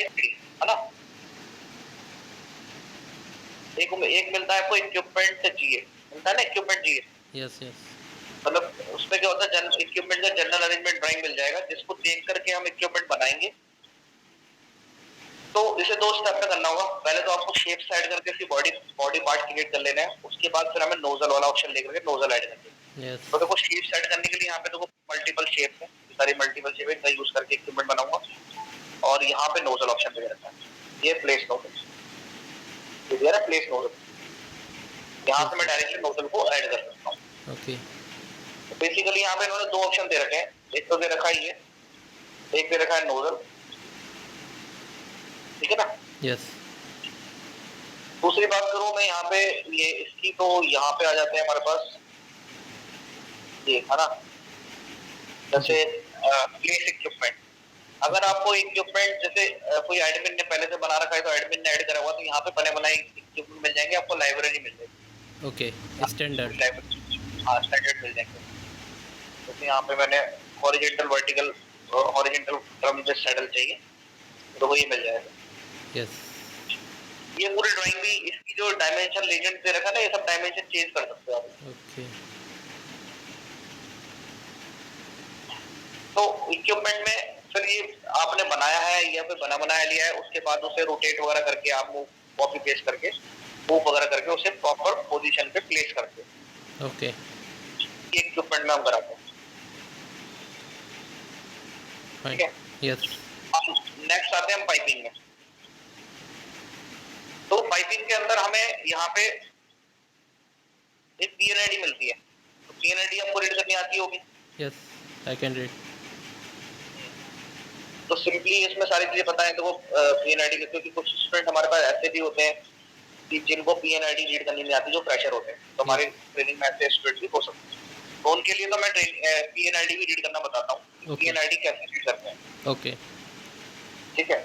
है ना। एक मिलता है आपको इक्विपमेंट जीए, मिलता है ना इक्विपमेंट जीए। Yes yes. मतलब उसमें क्या होता है, इक्विपमेंट का जनरल अरेंजमेंट ड्राइंग मिल जाएगा, जिसको देख करके हम इक्विपमेंट बनाएंगे। तो इसे 2 स्टेप में करना होगा। पहले तो आपको शेप ऐड करके इसकी बॉडी बॉडी पार्ट क्रिएट कर लेना है। उसके बाद फिर हमें नोजल वाला ऑप्शन लेकर के नोजल ऐड करना है। यस। तो देखो शेप ऐड करने के लिए यहाँ पे देखो मल्टीपल शेप है, सारी मल्टीपल शेप है, यूज करके इक्विपमेंट बनाऊंगा। और यहाँ पे नोजल ऑप्शन दे रखा है, ये प्लेस नोजल, ये दिया ना प्लेस नोजल। यहाँ से मैं डायरेक्टली नोजल को ऐड कर सकता हूँ। ओके। तो बेसिकली यहाँ पे इन्होंने 2 ऑप्शन दे रखे हैं, एक तो दे रखा है ये, एक दे रखा है नोजल, ठीक है ना। यस। दूसरी बात करूं मैं यहाँ पे ये इसकी, तो यहाँ पे आ जाते हैं हमारे पास ये, है ना, जैसे प्लेस इक्विपमेंट। अगर आपको इक्विपमेंट जैसे कोई एडमिन ने पहले से बना रखा है तो एडमिन ने ऐड करा हुआ, तो यहाँ पे बने बनाए इक्विपमेंट मिल जाएंगे आपको, लाइब्रेरी मिल जाएगी। Okay standard. हाँ स्टैंडर्ड मिल जाएंगे। जैसे यहाँ पे मैंने हॉरिजॉन्टल वर्टिकल हॉरिजॉन्टल ड्रम जो सैडल चाहिए तो वो ये मिल जाएगा। यस। ये पूरी ड्राइंग भी इसकी जो डायमेंशन लेजेंड दे रखा है ना, ये सब डायमेंशन चेंज कर सकते हो आप। ओके। तो इक्विपमेंट में फिर ये आपने बनाया है या फिर बना बनाया लिया है, उसके बाद उसे रोटेट वगैरह करके आप मूव कॉपी पेस्ट करके मूव वगैरह करके उसे प्रॉपर पोजीशन पे प्लेस करते हैं। ओके। ये इक्विपमेंट में हम कराते हैं, ठीक है। यस। नेक्स्ट आते हैं हम पाइपिंग में। तो पाइपिंग के अंदर हमें यहाँ पे एक पीएनआईडी मिलती है, तो पीएनआईडी आपको रीड करनी आती होगी। Yes I can read. तो सिंपली इसमें सारी चीजें पता है, तो वो पीएनआईडी, क्योंकि कुछ स्टूडेंट हमारे पास ऐसे भी होते हैं कि जिनको पीएनआईडी रीड करनी नहीं आती, जो फ्रेशर होते हैं, तो हमारे ट्रेनिंग में ऐसे स्टूडेंट भी हो सकते हैं। तो उनके लिए तो मैं पीएनआईडी भी रीड करना बताता हूँ, पीएनआईडी कैसे रीड करते हैं। ओके। ठीक है।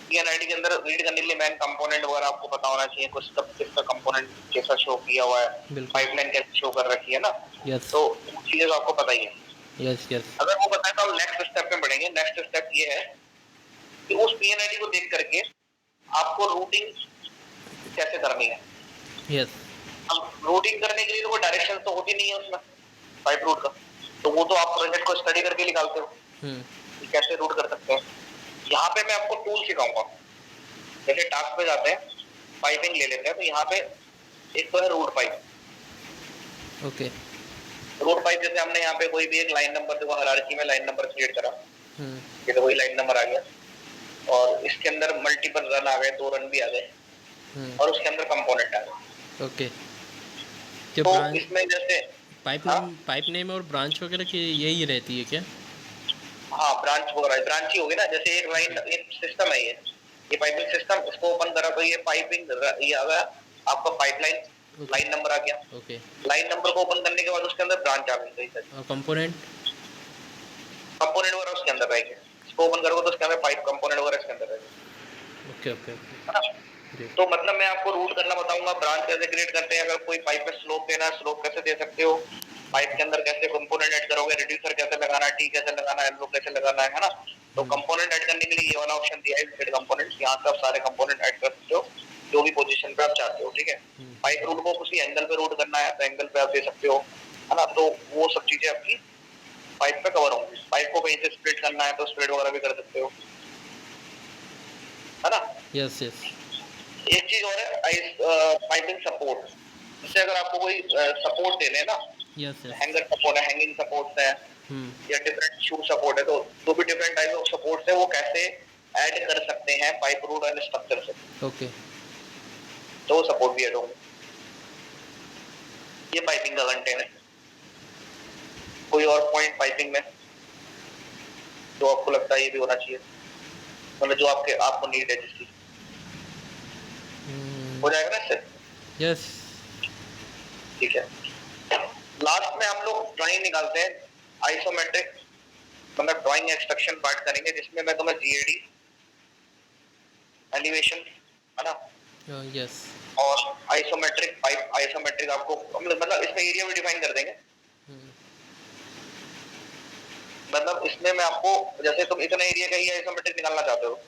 पीएनआईडी के अंदर रीड करने के लिए मेन कंपोनेंट वगैरह आपको पता होना चाहिए, कुछ किसका कंपोनेंट कैसा शो किया हुआ है, पाइपलाइन कैसे शो कर रखी है ना। यस। तो चीजें तो आपको पता ही है। Yes yes. अगर वो बताए तो हम नेक्स्ट स्टेप पे बढ़ेंगे। नेक्स्ट स्टेप ये है कि उस पीएनआईडी को देख करके आपको रूटिंग कैसे करनी है। यस। अब रूटिंग करने के लिए तो कोई डायरेक्शन तो होती नहीं है उसमें पाइप रूट का, तो वो तो आप प्रोजेक्ट को स्टडी करके निकालते हो कि कैसे रूट कर सकते हैं। यहाँ पे मैं आपको टूल सिखाऊंगा। जैसे टास्क पे जाते हैं, पाइपिंग ले लेते हैं, तो यहाँ पे एक तो है root pipe. Okay. Root pipe जैसे हमने यहाँ पे कोई भी एक लाइन नंबर देखो, हायरार्की में लाइन नंबर क्रिएट करा, ये तो वही लाइन नंबर आ गया, और इसके अंदर मल्टीपल रन आ गए, 2 रन भी आ गए, और उसके अंदर कंपोनेंट आ गए। ओके। तो इसमें जैसे पाइप नेम और ब्रांच वगैरह की यही रहती है क्या? हाँ ब्रांच वगैरह, ब्रांच ही होगी ना। जैसे एक लाइन, एक सिस्टम है ये पाइपिंग सिस्टम, इसको ओपन करा तो ये पाइपिंग, ये आ गया आपका पाइपलाइन, लाइन नंबर आ गया। ओके। लाइन नंबर को ओपन करने के बाद उसके अंदर ब्रांच आ गई, कंपोनेंट वगैरह उसके अंदर रहेंगे। इसको ओपन करोगे तो उसके अंदर पाइप कंपोनेंट वगैरह इसके अंदर रहेंगे। Okay okay. तो मतलब मैं आपको रूट करना बताऊंगा, ब्रांच कैसे क्रिएट करते हैं, अगर कोई पाइप में स्लोप देना है स्लोप कैसे दे सकते हो, पाइप के अंदर कैसे कंपोनेंट ऐड करोगे, रिड्यूसर कैसे लगाना है, टी कैसे लगाना है, एल्बो कैसे लगाना है ना। तो कंपोनेंट ऐड करने के लिए ये वाला ऑप्शन दिया है, इंसर्ट कंपोनेंट्स। यहाँ से आप सारे कंपोनेंट ऐड कर सकते हो जो भी पोजीशन पे आप चाहते हो, ठीक है। पाइप रूट को किसी एंगल पे रूट करना है तो एंगल पे आप दे सकते हो, है ना। तो वो सब चीजें आपकी पाइप पे कवर होंगी। पाइप को कहीं से स्प्लिट करना है तो स्प्लिट वगैरह भी कर सकते हो, है ना। Yes yes. एक चीज और है, पाइपिंग सपोर्ट। जैसे अगर आपको कोई सपोर्ट देने हैं ना, यस यस। हैंगर सपोर्ट है, हैंगिंग सपोर्ट है, या डिफरेंट शू सपोर्ट है, तो जो भी डिफरेंट टाइप ऑफ सपोर्ट है वो कैसे ऐड कर सकते हैं पाइप रूट एंड स्ट्रक्चर से। ओके। तो वो सपोर्ट भी ऐड होंगे। ये पाइपिंग का कंटेंट है। कोई और पॉइंट पाइपिंग में जो आपको लगता है ये भी होना चाहिए, मतलब जो आपको नीड है जिसकी, हो जाएगा ना इससे? यस। ठीक है। लास्ट में हम लोग ड्राइंग निकालते हैं आइसोमेट्रिक, मतलब ड्राइंग एक्सट्रक्शन पार्ट करेंगे, जिसमें मैं तुम्हें जीएडी, एलिवेशन, है ना, यस, और आइसोमेट्रिक पाइप, आइसोमेट्रिक आपको मतलब इसमें एरिया भी डिफाइन कर देंगे। मतलब इसमें मैं आपको, जैसे तुम इतने एरिया का ही आइसोमेट्रिक निकालना चाहते हो,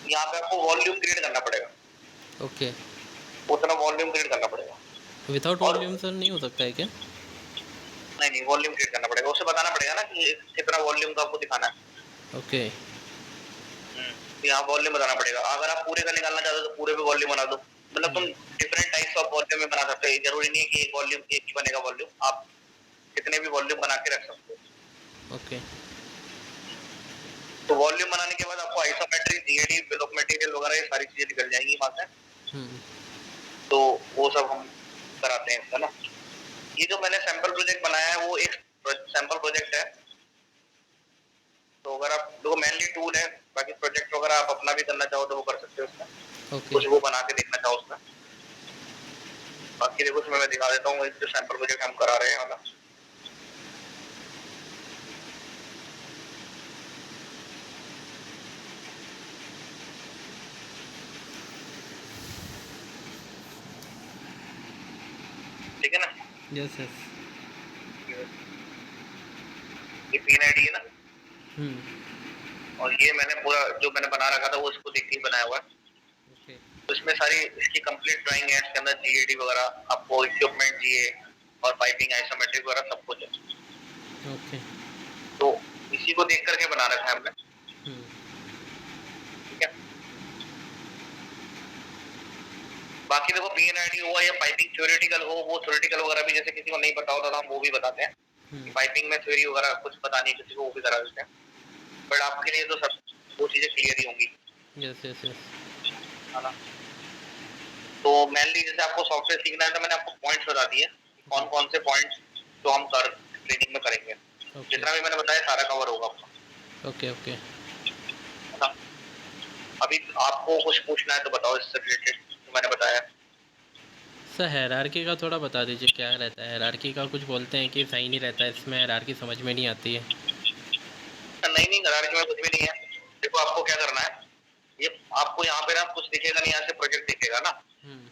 यहाँ पे आपको वॉल्यूम क्रिएट करना पड़ेगा। ओके। उतना वॉल्यूम क्रिएट करना पड़ेगा। विदाउट और वॉल्यूम सर नहीं हो सकता है क्या? नहीं नहीं, वॉल्यूम क्रिएट करना पड़ेगा, उसे बताना पड़ेगा ना कि कितना वॉल्यूम का आपको दिखाना है। ओके। तो यहाँ वॉल्यूम बताना पड़ेगा। अगर आप पूरे का निकालना चाहते हो तो पूरे पे वॉल्यूम बना दो। मतलब तुम डिफरेंट टाइप्स ऑफ वॉल्यूम में बना सकते हो, जरूरी नहीं है कि एक वॉल्यूम एक ही बनेगा वॉल्यूम, आप कितने भी वॉल्यूम बना के रख सकते हो। ओके। तो वॉल्यूम बनाने के बाद आपको isometric, GAD, bill of material वगैरह ये सारी चीजें निकल जाएंगी वहां से। तो वो सब हम कराते हैं, है ना। ये जो मैंने सैंपल प्रोजेक्ट बनाया है वो एक सैंपल प्रोजेक्ट है। तो अगर आप देखो मेनली टूल है, बाकी प्रोजेक्ट वगैरह आप अपना भी करना चाहो तो वो कर सकते हो उसमें। ओके। कुछ वो बना के देखना चाहो उसमें। बाकी देखो उसमें मैं दिखा देता हूँ जो सैंपल प्रोजेक्ट हम करा रहे हैं वाला। ठीक है ना। Yes yes. ये पिन आईडी है ना। और ये मैंने पूरा जो मैंने बना रखा था वो इसको देख के बनाया हुआ है। ओके। तो इसमें सारी इसकी कंप्लीट ड्राइंग है, इसके अंदर जीएडी वगैरह आपको इक्विपमेंट चाहिए और पाइपिंग आइसोमेट्रिक वगैरह सब कुछ है। ओके। तो इसी को देख करके बना रखा है हमने। ठीक है। बाकी देखो पीएनआईडी हुआ या पाइपिंग थ्योरेटिकल हो, वो थ्योरेटिकल वगैरह भी जैसे किसी को नहीं पता होता तो हम वो भी बताते हैं। पाइपिंग में थ्योरी वगैरह कुछ पता नहीं किसी को, वो भी करा देते हैं। बट आपके लिए तो सब वो चीजें क्लियर ही होंगी। Yes yes yes. है ना। तो मेनली जैसे आपको सॉफ्टवेयर सीखना है तो मैंने आपको पॉइंट्स बता दिए, कौन कौन से पॉइंट्स जो हम कर ट्रेनिंग में करेंगे। जितना भी मैंने बताया सारा कवर होगा आपका। Okay okay. है ना। अभी आपको कुछ पूछना है तो बताओ इससे रिलेटेड जो मैंने बताया। सर हायरार्की का थोड़ा बता दीजिए, क्या रहता है हायरार्की का? कुछ बोलते हैं कि सही नहीं रहता है, इसमें हायरार्की समझ में नहीं आती है। नहीं नहीं, हायरार्की में कुछ भी नहीं है। देखो आपको क्या करना है, ये आपको यहाँ पे ना कुछ दिखेगा नहीं, यहाँ से प्रोजेक्ट दिखेगा ना,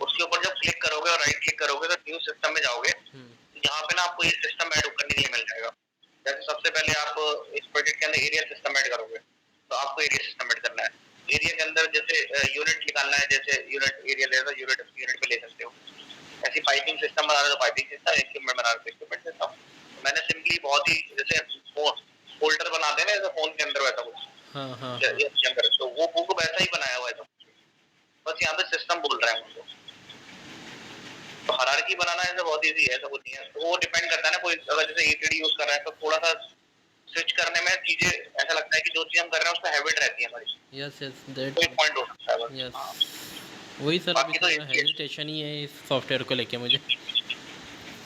उसके ऊपर जब क्लिक करोगे और राइट क्लिक करोगे तो न्यू सिस्टम में जाओगे, यहाँ पे ना आपको ये सिस्टम ऐड करने के लिए मिल जाएगा। जैसे सबसे पहले आप इस प्रोजेक्ट के अंदर एरिया सिस्टम ऐड करोगे तो आपको एरिया सिस्टम ऐड करना है। एरिया के अंदर जैसे यूनिट निकालना है, जैसे यूनिट एरिया लेगा यूनिट यूनिट पे ले सकते हो। ऐसी पाइपिंग सिस्टम बना रहे तो पाइपिंग सिस्टम, इक्विपमेंट बना रहे तो इक्विपमेंट सिस्टम। मैंने सिंपली बहुत ही जैसे फोल्डर बनाते हैं ना जैसे फोन के अंदर वैसा कुछ, तो वो बुक वैसा ही बनाया हुआ है। तो बस यहाँ पे सिस्टम बोल रहा है मुझको। तो हायरार्की बनाना है तो बहुत इजी है, ऐसा कुछ नहीं है। तो वो डिपेंड करता है ना, कोई अगर जैसे ईटीडी यूज कर रहा है तो थोड़ा सा स्विच करने में चीजें ऐसा लगता है कि जो चीज हम कर रहे हैं उसका हैबिट रहती है हमारी। Yes yes that. कोई पॉइंट हो सकता है बस। यस वही सर, अभी बाकी तो थोड़ा हेजिटेशन ही है इस सॉफ्टवेयर को लेके मुझे।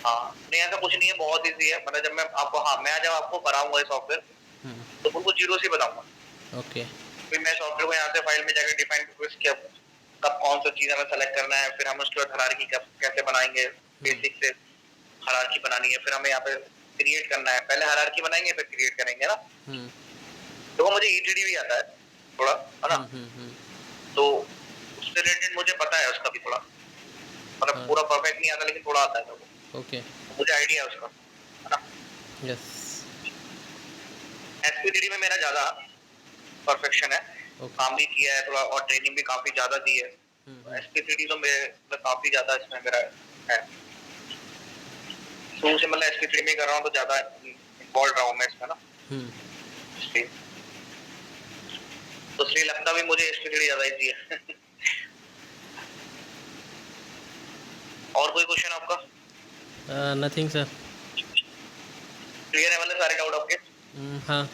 हाँ नहीं ऐसा कुछ नहीं है, बहुत इजी है। मतलब जब मैं आपको, हाँ मैं जब आपको कराऊंगा ये सॉफ्टवेयर तो उनको जीरो से बताऊंगा। ओके। फिर मैं सॉफ्टवेयर को यहाँ से फाइल में जाकर डिफाइन कब कौन सा चीज हमें सेलेक्ट करना है, फिर हम उसके बाद हायरार्की कैसे बनाएंगे, बेसिक से हायरार्की बनानी है, फिर हमें यहाँ पे क्रिएट करना है। पहले हायरार्की बनाएंगे फिर क्रिएट करेंगे ना। तो मुझे ईटीडी भी आता है थोड़ा, है ना। तो उससे रिलेटेड मुझे पता है उसका भी थोड़ा, मतलब पूरा परफेक्ट नहीं आता लेकिन थोड़ा आता है तो ओके मुझे आइडिया है उसका, है ना। यस। एसपीटीडी में मेरा ज्यादा परफेक्शन है, काम भी किया है थोड़ा और ट्रेनिंग भी काफी ज्यादा दी है। एसपीटीडी तो मेरे काफी ज्यादा इसमें मेरा है, शुरू से मतलब एसपीटीडी में कर रहा हूँ तो ज्यादा इन्वॉल्व रहा हूँ मैं इसमें ना। तो इसलिए लगता भी मुझे एसपीटीडी ज्यादा इजी है। और कोई क्वेश्चन आपका? Nothing sir. क्लियर है मतलब सारे डाउट आपके? हाँ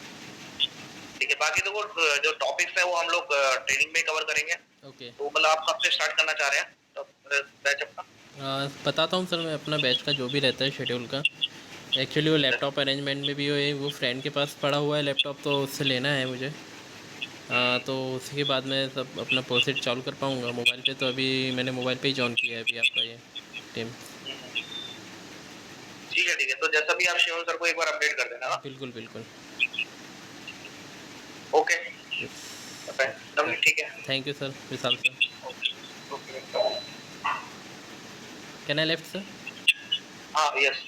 ठीक है। बाकी तो जो टॉपिक्स है वो हम लोग ट्रेनिंग में कवर करेंगे। ओके। तो मतलब आप कब से स्टार्ट करना चाह रहे हैं तो बैच अपना? बताता हूँ सर मैं अपना बैच का जो भी रहता है शेड्यूल का। एक्चुअली वो लैपटॉप अरेंजमेंट में भी वो फ्रेंड के पास पड़ा हुआ है लैपटॉप, तो उससे लेना है मुझे। तो उसी के बाद मैं सब अपना प्रोसेस चालू कर पाऊँगा मोबाइल पे। तो अभी मैंने मोबाइल पे ही जॉइन किया है अभी आपका ये टीम। ठीक है ठीक है। तो जैसा भी आप शिवम सर को एक बार अपडेट कर देना ना। बिल्कुल बिल्कुल। ओके ठीक है। Thank you sir Vishal sir. Can I left sir? हाँ यस।